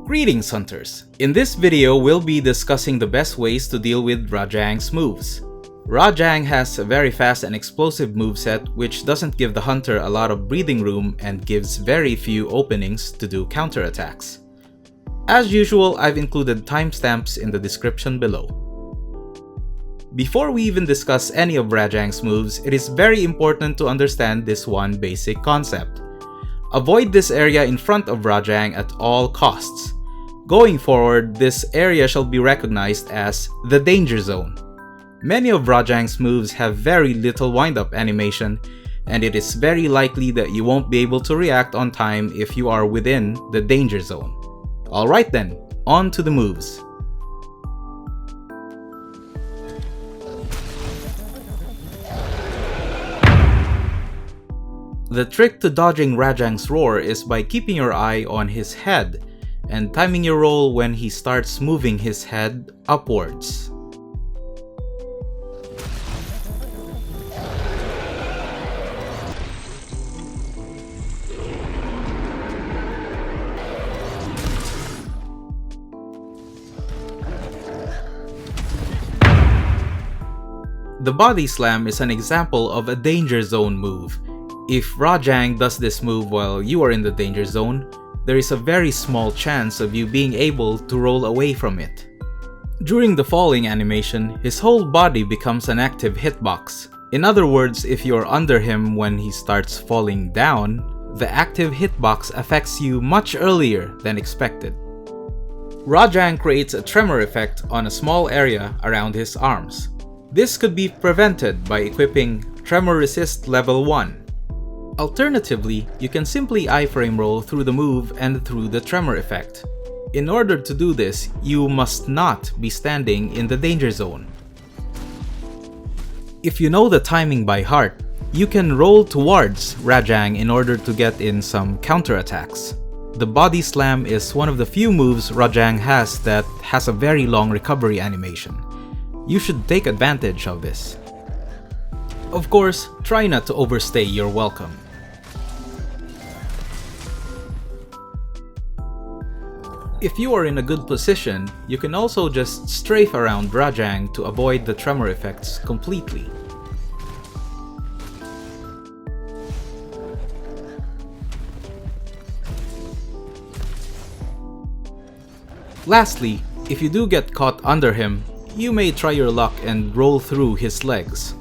Greetings hunters! In this video, we'll be discussing the best ways to deal with Rajang's moves. Rajang has a very fast and explosive moveset which doesn't give the hunter a lot of breathing room and gives very few openings to do counterattacks. As usual, I've included timestamps in the description below. Before we even discuss any of Rajang's moves, it is very important to understand this one basic concept. Avoid this area in front of Rajang at all costs. Going forward, this area shall be recognized as the danger zone. Many of Rajang's moves have very little wind-up animation, and it is very likely that you won't be able to react on time if you are within the danger zone. Alright then, on to the moves. The trick to dodging Rajang's roar is by keeping your eye on his head and timing your roll when he starts moving his head upwards. The body slam is an example of a danger zone move. If Rajang does this move while you are in the danger zone, there is a very small chance of you being able to roll away from it. During the falling animation, his whole body becomes an active hitbox. In other words, if you are under him when he starts falling down, the active hitbox affects you much earlier than expected. Rajang creates a tremor effect on a small area around his arms. This could be prevented by equipping Tremor Resist Level 1. Alternatively, you can simply iframe roll through the move and through the tremor effect. In order to do this, you must not be standing in the danger zone. If you know the timing by heart, you can roll towards Rajang in order to get in some counterattacks. The body slam is one of the few moves Rajang has that has a very long recovery animation. You should take advantage of this. Of course, try not to overstay your welcome. If you are in a good position, you can also just strafe around Rajang to avoid the tremor effects completely. Lastly, if you do get caught under him, you may try your luck and roll through his legs.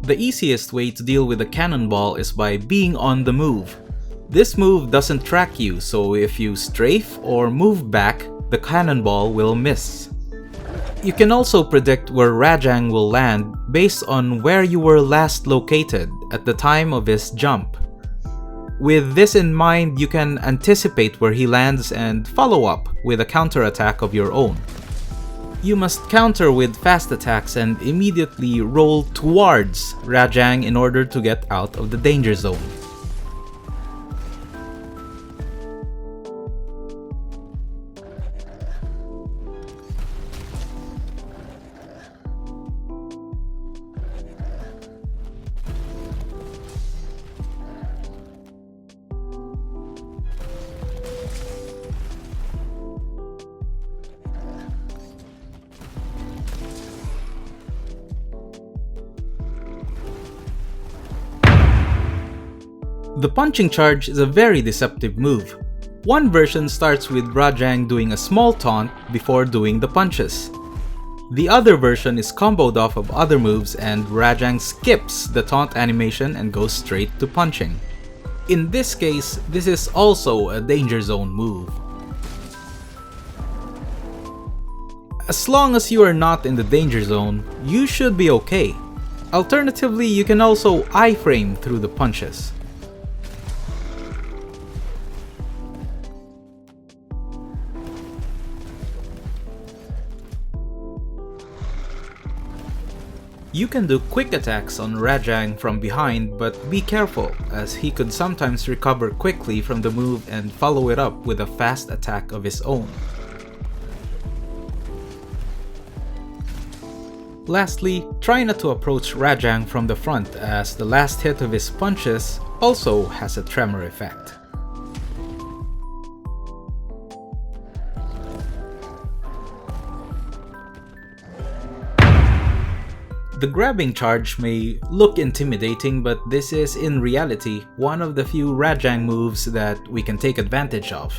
The easiest way to deal with a cannonball is by being on the move. This move doesn't track you, so if you strafe or move back, the cannonball will miss. You can also predict where Rajang will land based on where you were last located at the time of his jump. With this in mind, you can anticipate where he lands and follow up with a counterattack of your own. You must counter with fast attacks and immediately roll towards Rajang in order to get out of the danger zone. The punching charge is a very deceptive move. One version starts with Rajang doing a small taunt before doing the punches. The other version is comboed off of other moves and Rajang skips the taunt animation and goes straight to punching. In this case, this is also a danger zone move. As long as you are not in the danger zone, you should be okay. Alternatively, you can also iframe through the punches. You can do quick attacks on Rajang from behind, but be careful as he could sometimes recover quickly from the move and follow it up with a fast attack of his own. Lastly, try not to approach Rajang from the front, as the last hit of his punches also has a tremor effect. The grabbing charge may look intimidating, but this is in reality one of the few Rajang moves that we can take advantage of.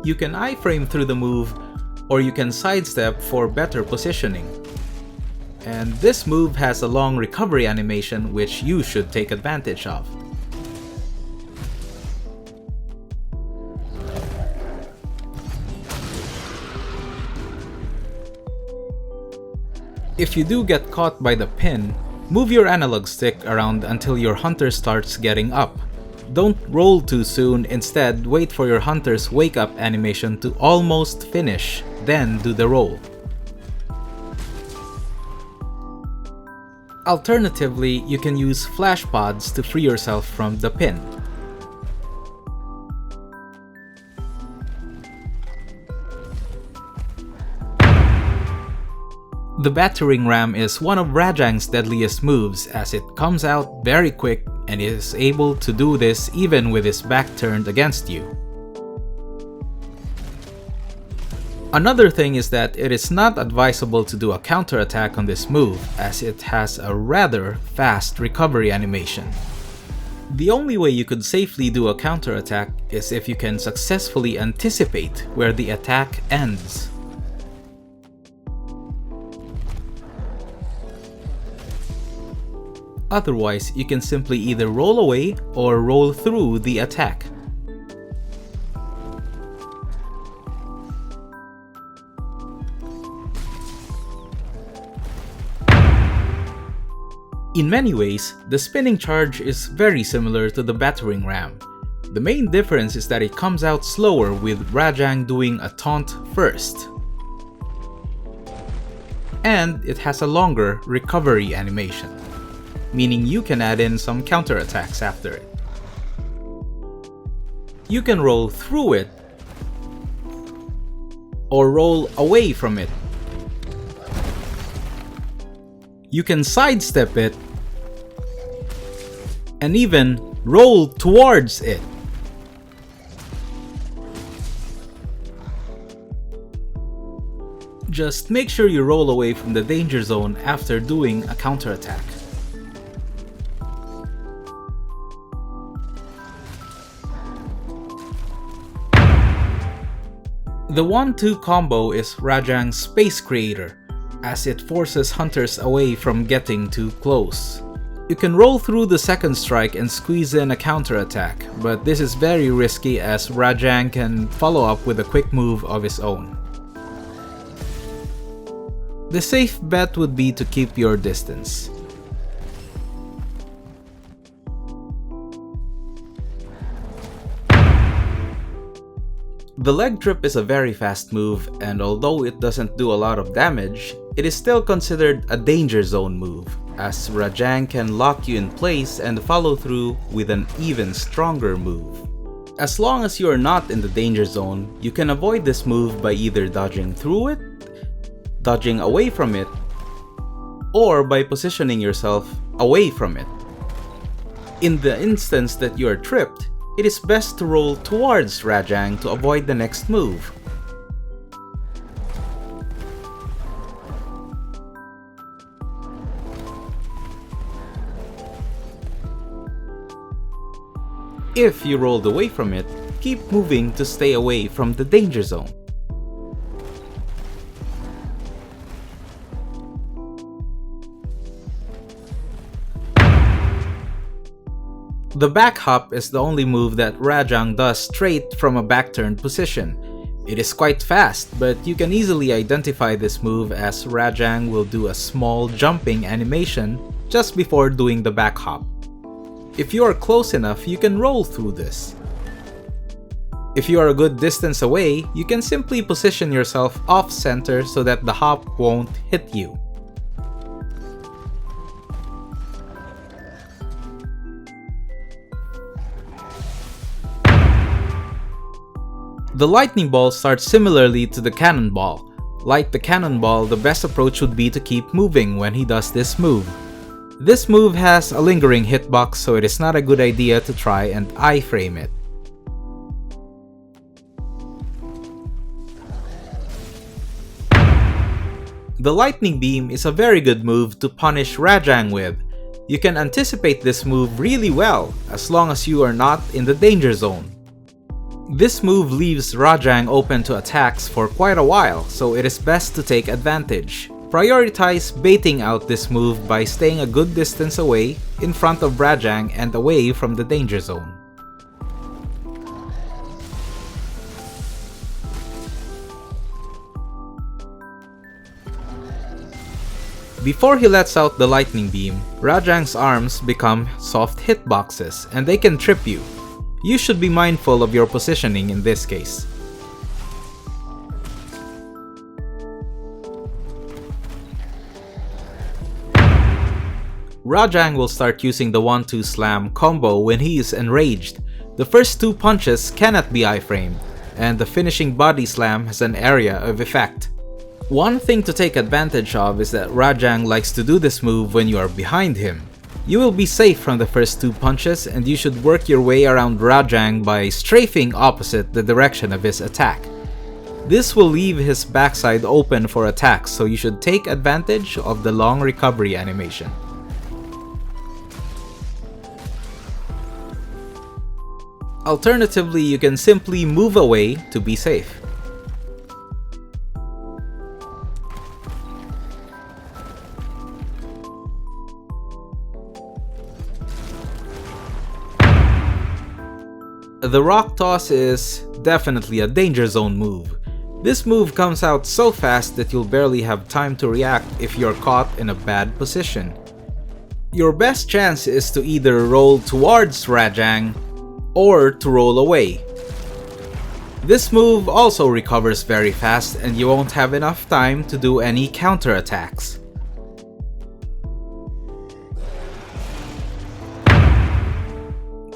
You can iframe through the move, or you can sidestep for better positioning. And this move has a long recovery animation which you should take advantage of. If you do get caught by the pin, move your analog stick around until your hunter starts getting up. Don't roll too soon, instead wait for your hunter's wake up animation to almost finish, then do the roll. Alternatively, you can use flash pods to free yourself from the pin. The Battering Ram is one of Rajang's deadliest moves, as it comes out very quick and is able to do this even with his back turned against you. Another thing is that it is not advisable to do a counterattack on this move, as it has a rather fast recovery animation. The only way you could safely do a counterattack is if you can successfully anticipate where the attack ends. Otherwise, you can simply either roll away or roll through the attack. In many ways, the spinning charge is very similar to the Battering Ram. The main difference is that it comes out slower, with Rajang doing a taunt first. And it has a longer recovery animation, meaning you can add in some counterattacks after it. You can roll through it or roll away from it. You can sidestep it and even roll towards it. Just make sure you roll away from the danger zone after doing a counterattack. The 1-2 combo is Rajang's Space Creator, as it forces hunters away from getting too close. You can roll through the second strike and squeeze in a counterattack, but this is very risky as Rajang can follow up with a quick move of his own. The safe bet would be to keep your distance. The leg trip is a very fast move, and although it doesn't do a lot of damage, it is still considered a danger zone move, as Rajang can lock you in place and follow through with an even stronger move. As long as you are not in the danger zone, you can avoid this move by either dodging through it, dodging away from it, or by positioning yourself away from it. In the instance that you are tripped, it is best to roll towards Rajang to avoid the next move. If you rolled away from it, keep moving to stay away from the danger zone. The back hop is the only move that Rajang does straight from a back-turned position. It is quite fast, but you can easily identify this move as Rajang will do a small jumping animation just before doing the back hop. If you are close enough, you can roll through this. If you are a good distance away, you can simply position yourself off-center so that the hop won't hit you. The lightning ball starts similarly to the cannonball. Like the cannonball, the best approach would be to keep moving when he does this move. This move has a lingering hitbox, so it is not a good idea to try and iframe it. The lightning beam is a very good move to punish Rajang with. You can anticipate this move really well, as long as you are not in the danger zone. This move leaves Rajang open to attacks for quite a while, so it is best to take advantage. Prioritize baiting out this move by staying a good distance away, in front of Rajang and away from the danger zone. Before he lets out the lightning beam, Rajang's arms become soft hitboxes and they can trip you. You should be mindful of your positioning in this case. Rajang will start using the 1-2 slam combo when he is enraged. The first 2 punches cannot be iframed, and the finishing body slam has an area of effect. One thing to take advantage of is that Rajang likes to do this move when you are behind him. You will be safe from the first 2 punches, and you should work your way around Rajang by strafing opposite the direction of his attack. This will leave his backside open for attacks, so you should take advantage of the long recovery animation. Alternatively, you can simply move away to be safe. The rock toss is definitely a danger zone move. This move comes out so fast that you'll barely have time to react if you're caught in a bad position. Your best chance is to either roll towards Rajang or to roll away. This move also recovers very fast and you won't have enough time to do any counterattacks.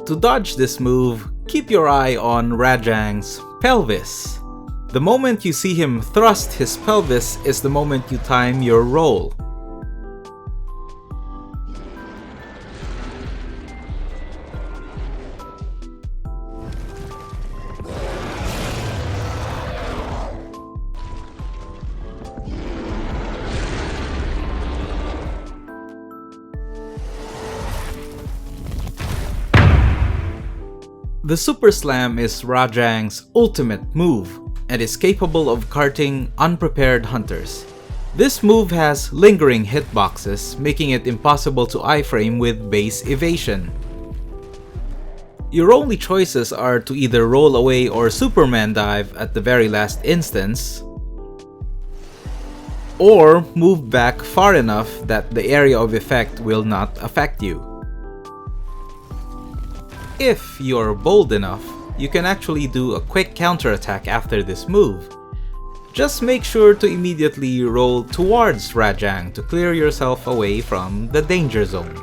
To dodge this move, keep your eye on Rajang's pelvis. The moment you see him thrust his pelvis is the moment you time your roll. The Super Slam is Rajang's ultimate move and is capable of carting unprepared hunters. This move has lingering hitboxes, making it impossible to iframe with base evasion. Your only choices are to either roll away or Superman dive at the very last instance, or move back far enough that the area of effect will not affect you. If you're bold enough, you can actually do a quick counterattack after this move. Just make sure to immediately roll towards Rajang to clear yourself away from the danger zone.